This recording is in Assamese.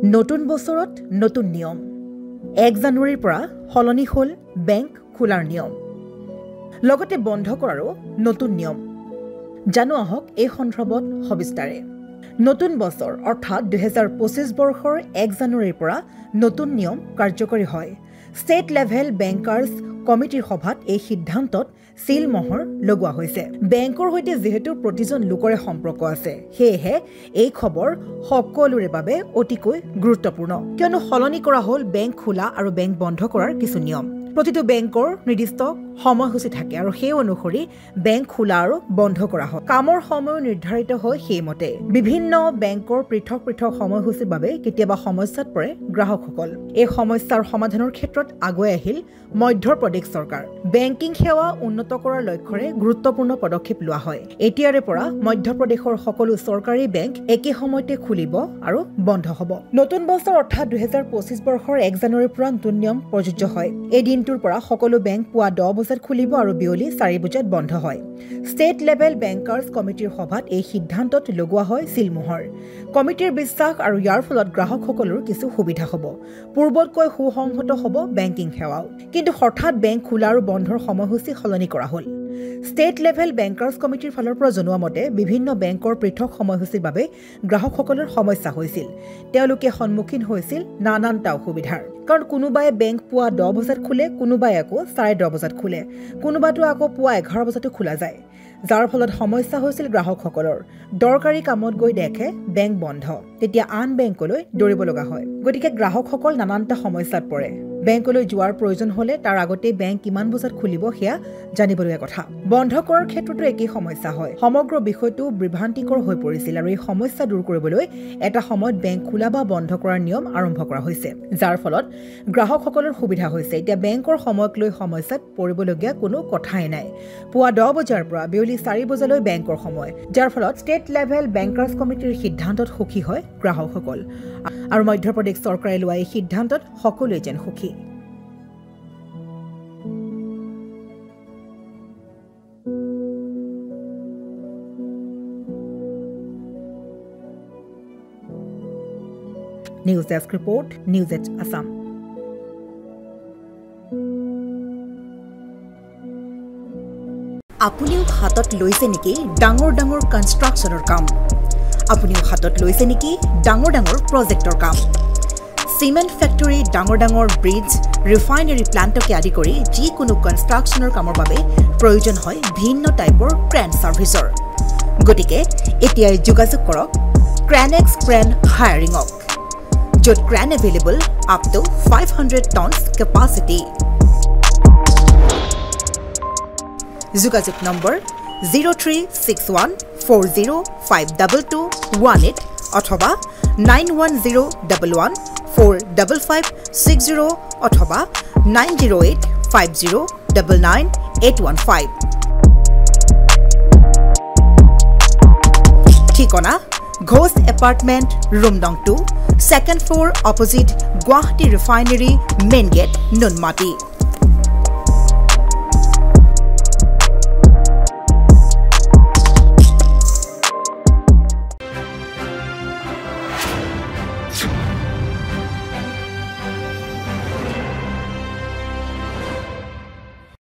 নতুন বছৰত নতুন নিয়ম 1 জানুৱাৰীৰ পৰা হলনি হল বেংক খোলাৰ নিয়ম লগতে বন্ধ কৰাৰো নতুন নিয়ম জানো আহক এই সন্দৰ্ভত সবিস্তাৰে নতুন বছৰ অৰ্থাৎ 2025 বৰ্ষৰ 1 জানুৱাৰীৰ পৰা নতুন নিয়ম কাৰ্যকৰী হয় ষ্টেট লেভেল বেংকাৰ্স কমিটিৰ সভাত এই সিদ্ধান্তত সিল মোহৰ লগোৱা হৈছে বেংকৰ হৈতে যেহেতু প্ৰতিজন লোকৰে সম্পৰ্ক আছে হেহে এই খবৰ সকলোৰে বাবে অতিকৈ গুৰুত্বপূৰ্ণ কিয়নো হলনি কৰা হল বেংক খোলা আৰু বেংক বন্ধ কৰাৰ কিছু নিয়ম প্ৰতিটো বেংকৰ নিৰ্দিষ্ট সময়সূচী থাকে আৰু সেই অনুসৰি বেংক খোলা আৰু বন্ধ কৰা হয় কামৰ সময় নিৰ্ধাৰিত হয় সেইমতে বিভিন্ন বেংকৰ পৃথক পৃথক সময়সূচীৰ বাবে কেতিয়াবা সমস্যাত পৰে গ্ৰাহকসকল এই সমস্যাৰ সমাধানৰ ক্ষেত্ৰত আগুৱাই আহিল মধ্য প্ৰদেশ চৰকাৰ বেংকিং সেৱা উন্নত কৰাৰ লক্ষ্যৰে গুৰুত্বপূৰ্ণ পদক্ষেপ লোৱা হয় এতিয়াৰে পৰা মধ্য প্ৰদেশৰ সকলো চৰকাৰী বেংক একে সময়তে খুলিব আৰু বন্ধ হ'ব নতুন বছৰ অৰ্থাৎ 2025 বৰ্ষৰ 1 জানুৱাৰীৰ পৰা নতুন নিয়ম প্ৰযোজ্য হয় এই দিনটোৰ পৰা সকলো বেংক পুৱা 10 বজাত খুলিব আৰু বিয়লি 4 বজাত বন্ধ হয় ষ্টেট লেভেল বেংকাৰ্স কমিটিৰ সভাত এই সিদ্ধান্তত লগোৱা হয় সিলমোহৰ কমিটিৰ বিশ্বাস আৰু ইয়াৰ ফলত গ্ৰাহকসকলৰ কিছু সুবিধা হ'ব পূৰ্বতকৈ সুসংহত হ'ব বেংকিং সেৱাও কিন্তু হঠাৎ বেংক খোলা আৰু বন্ধৰ সময়সূচী সলনি কৰা হ'ল ষ্টেট লেভেল বেংকাৰ্স কমিটিৰ ফালৰ পৰা জনোৱা মতে বিভিন্ন বেংকৰ পৃথক সময়সূচীৰ বাবে গ্ৰাহকসকলৰ সমস্যা হৈছিল তেওঁলোকে সন্মুখীন হৈছিল নানানটা অসুবিধাৰ কাৰণ কোনোবাই বেংক পুৱা 10 বজাত খোলে কোনোবাই আকৌ 10:30 বজাত খোলে কোনোবাটো আকৌ পুৱা 11 বজাত খোলা যায় যাৰ ফলত সমস্যা হৈছিল গ্ৰাহকসকলৰ দৰকাৰী কামত গৈ দেখে বেংক বন্ধ তেতিয়া আন বেংকলৈ দৌৰিব লগা হয় গতিকে গ্ৰাহকসকল নানানটা সমস্যাত পৰে বেংকলৈ যোৱাৰ প্ৰয়োজন হলে তাৰ আগতে বেংক কিমান বজাত খুলিব হেয়া জানিবলগীয়া কথা বন্ধ কৰাৰ ক্ষেত্ৰতো একেই সমস্যা হয় সমগ্ৰ বিষয়টো বিভ্ৰান্তিকৰ হৈ পৰিছিল আৰু এই সমস্যা দূৰ কৰিবলৈ এটা সময়ত বেংক খোলা বা বন্ধ কৰাৰ নিয়ম আৰম্ভ কৰা হৈছে যাৰ ফলত গ্ৰাহকসকলৰ সুবিধা হৈছে এতিয়া বেংকৰ সময়ক লৈ সমস্যাত পৰিবলগীয়া কোনো কথাই নাই পুৱা 10 বজাৰ পৰা বিয়লি 4 বজালৈ বেংকৰ সময় যাৰ ফলত ষ্টেট লেভেল বেংকাৰ্স কমিটিৰ সিদ্ধান্তত সুখী হয় গ্ৰাহকসকল আৰু মধ্য প্ৰদেশ চৰকাৰে লোৱা এই সিদ্ধান্তত সকলোৱে যেন সুখী News Desk Report, News at Assam. আপুনিও হাতত লৈছে নেকি ডাঙৰ ডাঙৰ কনষ্ট্ৰাকচনৰ কাম আপুনিও হাতত লৈছে নেকি ডাঙৰ ডাঙৰ প্ৰজেক্টৰ কাম সিমেন্ট ফ্যাক্টৰী ডাঙৰ ডাঙৰ ব্ৰিজ ৰিফাইনাৰী প্লান্টকে আদি কৰি যিকোনো কনষ্ট্ৰাকচনৰ কামৰ বাবে প্ৰয়োজন হয় ভিন্ন টাইপৰ ক্ৰেন সাৰ্ভিসৰ গতিকে এতিয়াই যোগাযোগ কৰক ক্ৰেনেক্স ক্ৰেন হায়াৰিংক য'ত crane available up to 500 tons capacity যোগাযোগ নম্বৰ 0361405218 অথবা 9101145560 অথবা 9085099815 ঠিকনা ঘোষ এপাৰ্টমেণ্ট ৰুম নং 2 second floor opposite Guwahati Refinery main gate Nunmati